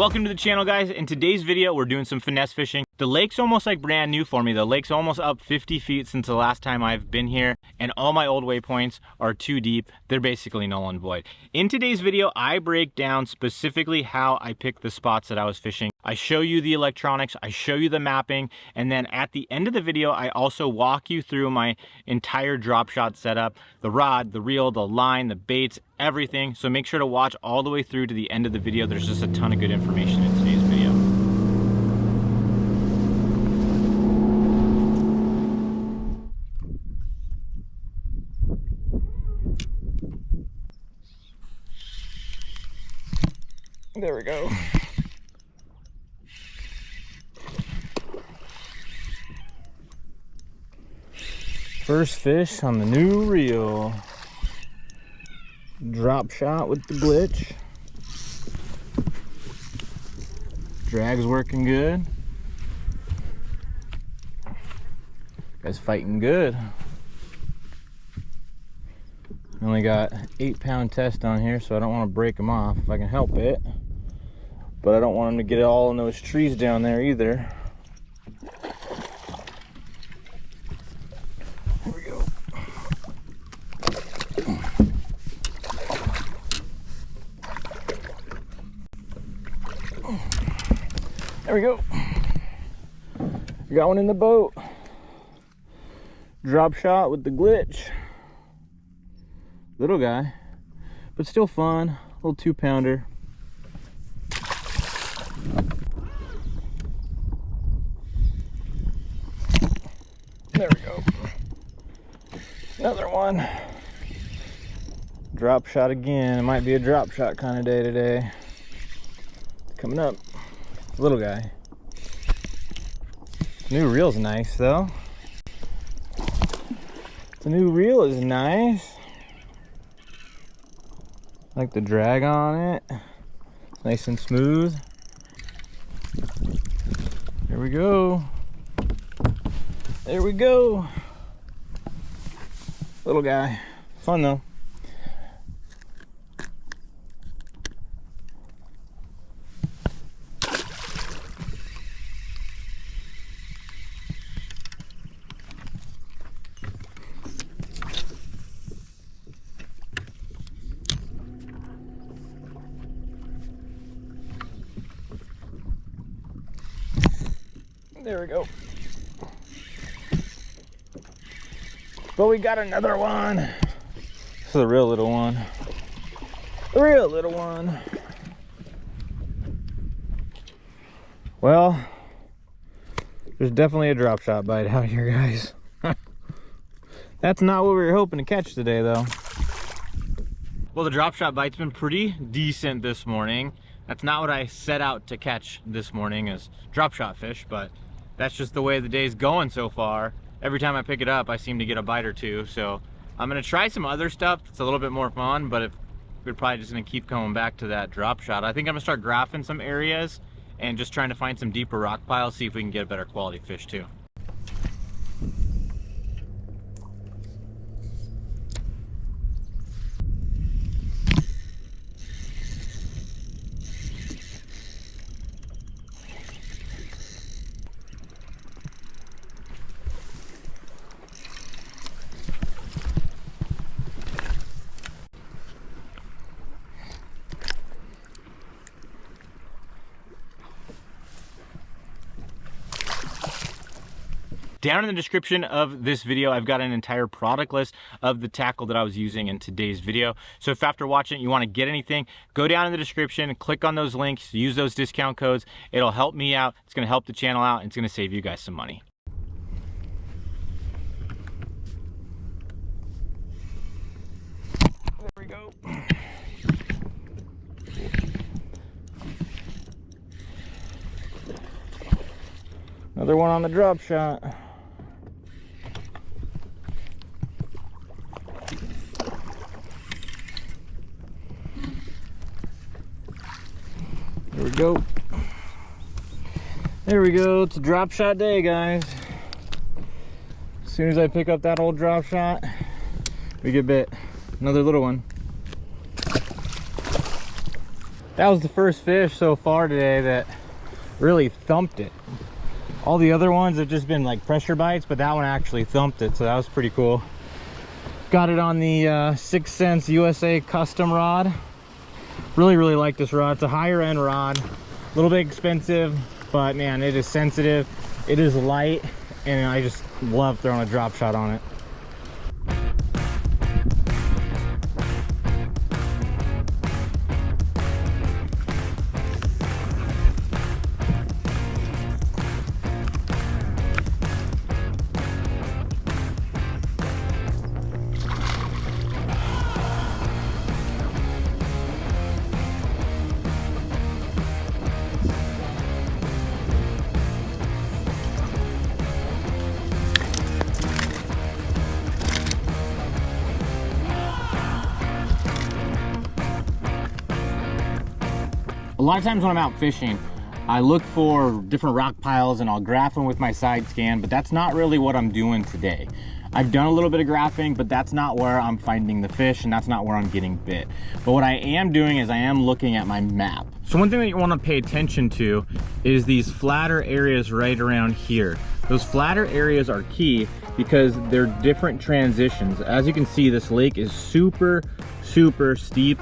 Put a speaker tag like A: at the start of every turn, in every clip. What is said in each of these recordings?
A: Welcome to the channel, guys. In today's video, we're doing some finesse fishing. The lake's almost like brand new for me. The lake's almost up 50 feet since the last time I've been here, and all my old waypoints are too deep. They're basically null and void. In today's video, I break down specifically how I picked the spots that I was fishing. I show you the electronics, I show you the mapping, and then at the end of the video, I also walk you through my entire drop shot setup, the rod, the reel, the line, the baits, everything. So make sure to watch all the way through to the end of the video. There's just a ton of good information in today's video. There we go. First fish on the new reel. Drop shot with the glitch. Drag's working good. Guy's fighting good. Only got 8-pound test on here, so I don't want to break him off if I can help it. But I don't want him to get it all in those trees down there either. Here we go. There we go. Got one in the boat. Drop shot with the glitch. Little guy, but still fun. Little 2-pounder. There we go. Another one. Drop shot again. It might be a drop shot kind of day today. Coming up. Little guy. New reel's nice though. The new reel is nice. I like the drag on it. It's nice and smooth. There we go. There we go. Little guy. Fun though. There we go. But we got another one. This is a real little one. A real little one. Well, there's definitely a drop shot bite out here, guys. That's not what we were hoping to catch today, though. Well, the drop shot bite's been pretty decent this morning. That's not what I set out to catch this morning, as drop shot fish, but that's just the way the day's going so far. Every time I pick it up, I seem to get a bite or two. So I'm gonna try some other stuff that's a little bit more fun, but we're probably just gonna keep coming back to that drop shot. I think I'm gonna start graphing some areas and just trying to find some deeper rock piles, see if we can get a better quality fish too. Down in the description of this video, I've got an entire product list of the tackle that I was using in today's video. So if after watching it, you want to get anything, go down in the description, click on those links, use those discount codes. It'll help me out. It's going to help the channel out. And it's going to save you guys some money. There we go. Another one on the drop shot. There we go. There we go. It's a drop shot day, guys. As soon as I pick up that old drop shot, we get bit. Another little one. That was the first fish so far today that really thumped it. All the other ones have just been like pressure bites, but that one actually thumped it, so that was pretty cool. Got it on the 6 Sense USA custom rod. Really like this rod. It's a higher end rod, a little bit expensive, but man, it is sensitive, it is light, and I just love throwing a drop shot on it. A lot of times when I'm out fishing, I look for different rock piles and I'll graph them with my side scan, but that's not really what I'm doing today. I've done a little bit of graphing, but that's not where I'm finding the fish and that's not where I'm getting bit. But what I am doing is I am looking at my map. So one thing that you want to pay attention to is these flatter areas right around here. Those flatter areas are key because they're different transitions. As you can see, this lake is super steep.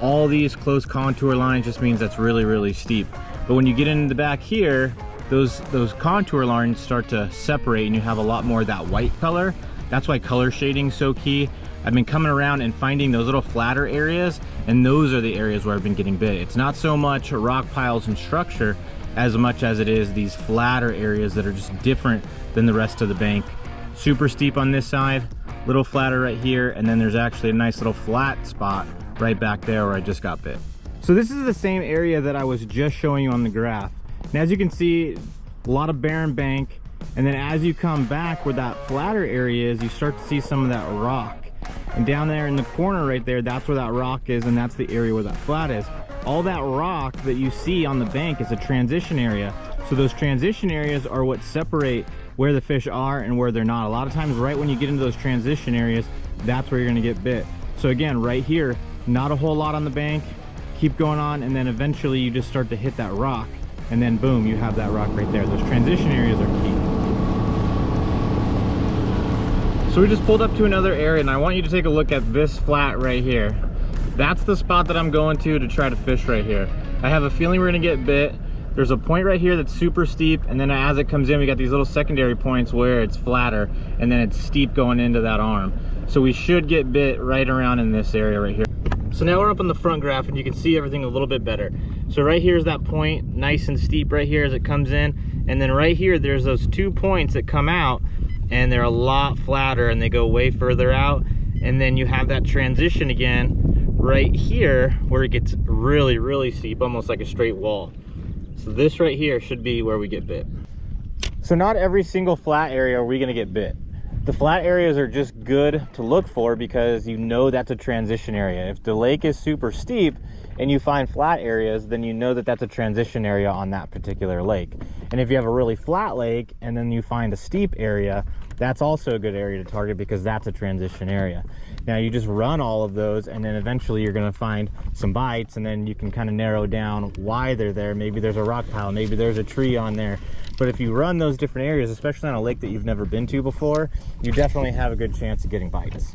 A: All these close contour lines just means that's really steep. But when you get into the back here, those contour lines start to separate and you have a lot more of that white color. That's why color shading is so key. I've been coming around and finding those little flatter areas, and those are the areas where I've been getting bit. It's not so much rock piles and structure as much as it is these flatter areas that are just different than the rest of the bank. Super steep on this side, little flatter right here, and then there's actually a nice little flat spot right back there where I just got bit. So this is the same area that I was just showing you on the graph. And as you can see, a lot of barren bank, and then as you come back where that flatter area is, you start to see some of that rock. And down there in the corner right there, that's where that rock is, and that's the area where that flat is. All that rock that you see on the bank is a transition area. So those transition areas are what separate where the fish are and where they're not. A lot of times right when you get into those transition areas, that's where you're gonna get bit. So again, right here, not a whole lot on the bank, keep going on, and then eventually you just start to hit that rock, and then boom, you have that rock right there. Those transition areas are key. So we just pulled up to another area, and I want you to take a look at this flat right here. That's the spot that I'm going to try to fish right here. I have a feeling we're gonna get bit. There's a point right here that's super steep, and then as it comes in, we got these little secondary points where it's flatter, and then it's steep going into that arm. So we should get bit right around in this area right here. So now we're up on the front graph and you can see everything a little bit better. So right here is that point, nice and steep right here as it comes in. And then right here, there's those 2 points that come out and they're a lot flatter and they go way further out. And then you have that transition again right here where it gets really steep, almost like a straight wall. So this right here should be where we get bit. So not every single flat area are we gonna get bit. The flat areas are just good to look for because you know that's a transition area. If the lake is super steep and you find flat areas, then you know that that's a transition area on that particular lake. And if you have a really flat lake and then you find a steep area, that's also a good area to target because that's a transition area. Now you just run all of those and then eventually you're gonna find some bites, and then you can kind of narrow down why they're there. Maybe there's a rock pile, maybe there's a tree on there. But if you run those different areas, especially on a lake that you've never been to before, you definitely have a good chance of getting bites.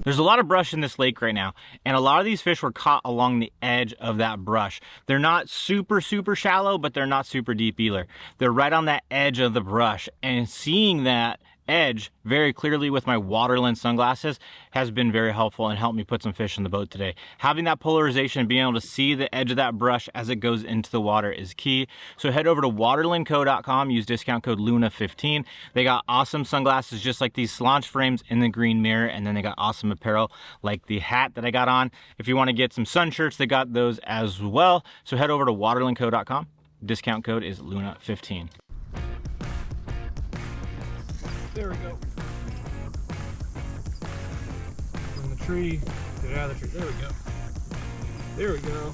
A: There's a lot of brush in this lake right now, and a lot of these fish were caught along the edge of that brush. They're not super shallow, but they're not super deep either. They're right on that edge of the brush, and seeing that edge very clearly with my water lens sunglasses has been very helpful and helped me put some fish in the boat today. Having that polarization and being able to see the edge of that brush as it goes into the water is key. So head over to waterlandco.com, use discount code LUNA15. They got awesome sunglasses just like these launch frames in the green mirror, and then they got awesome apparel like the hat that I got on. If you want to get some sun shirts, they got those as well. So head over to waterlandco.com. Discount code is LUNA15. There we go. From the tree, get out of the tree. There we go. There we go.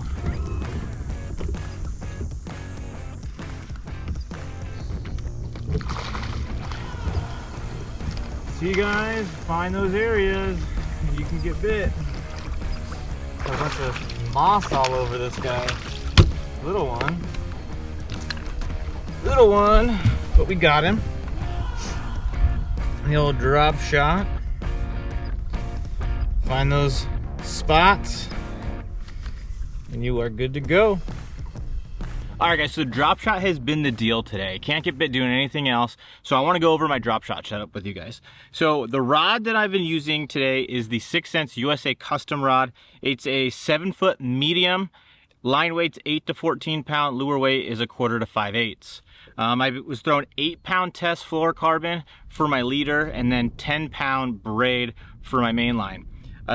A: See you guys, find those areas and you can get bit. a bunch of moss all over this guy. Little one, but we got him. The old drop shot. Find those spots and you are good to go. All right, guys, so the drop shot has been the deal today. Can't get bit doing anything else, so I want to go over my drop shot setup with you guys. So the rod that I've been using today is the 6th Sense USA custom rod. It's a 7-foot medium. Line weight's 8 to 14 pound. Lure weight is 1/4 to 5/8. I was throwing 8-pound test fluorocarbon for my leader and then 10-pound braid for my main line.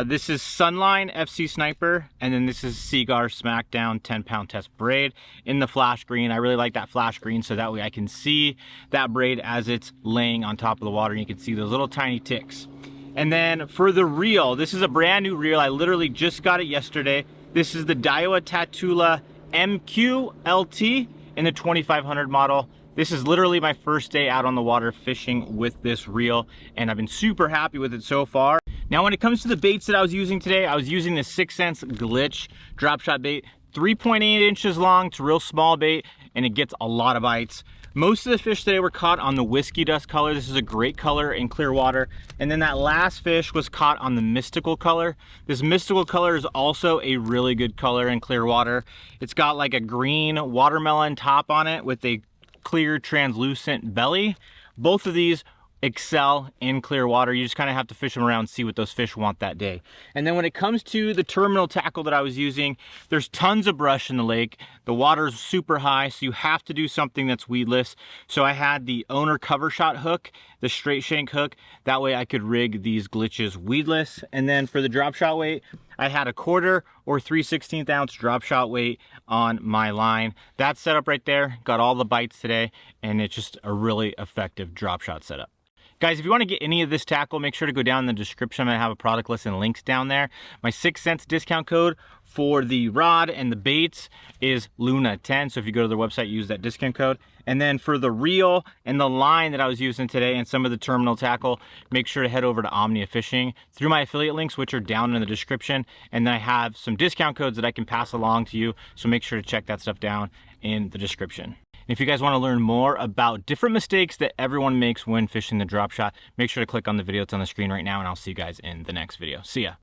A: This is Sunline FC Sniper, and then this is Seaguar Smackdown 10-pound test braid in the flash green. I really like that flash green, so that way I can see that braid as it's laying on top of the water, and you can see those little tiny ticks. And then for the reel, this is a brand new reel. I literally just got it yesterday. This is the Daiwa Tatula MQ LT in the 2500 model. This is literally my first day out on the water fishing with this reel, and I've been super happy with it so far. Now, when it comes to the baits that I was using today, I was using the 6th Sense Glitch drop shot bait, 3.8 inches long. It's a real small bait, and it gets a lot of bites. Most of the fish today were caught on the Whiskey Dust color. This is a great color in clear water. And then that last fish was caught on the Mystical color. This Mystical color is also a really good color in clear water. It's got like a green watermelon top on it with a clear translucent belly. Both of these excel in clear water. You just kind of have to fish them around and see what those fish want that day. And then when it comes to the terminal tackle that I was using, there's tons of brush in the lake. The water's super high, so you have to do something that's weedless. So I had the Owner Cover Shot hook, the straight shank hook. That way I could rig these glitches weedless. And then for the drop shot weight, I had 1/4 or 3/16 ounce drop shot weight on my line. That setup right there got all the bites today, and it's just a really effective drop shot setup. Guys, if you want to get any of this tackle, make sure to go down in the description. I'm going to have a product list and links down there. My 6th Sense discount code for the rod and the baits is Luna10. So if you go to their website, use that discount code. And then for the reel and the line that I was using today and some of the terminal tackle, make sure to head over to Omnia Fishing through my affiliate links, which are down in the description. And then I have some discount codes that I can pass along to you. So make sure to check that stuff down in the description. If you guys want to learn more about different mistakes that everyone makes when fishing the drop shot, make sure to click on the video that's on the screen right now, and I'll see you guys in the next video. See ya.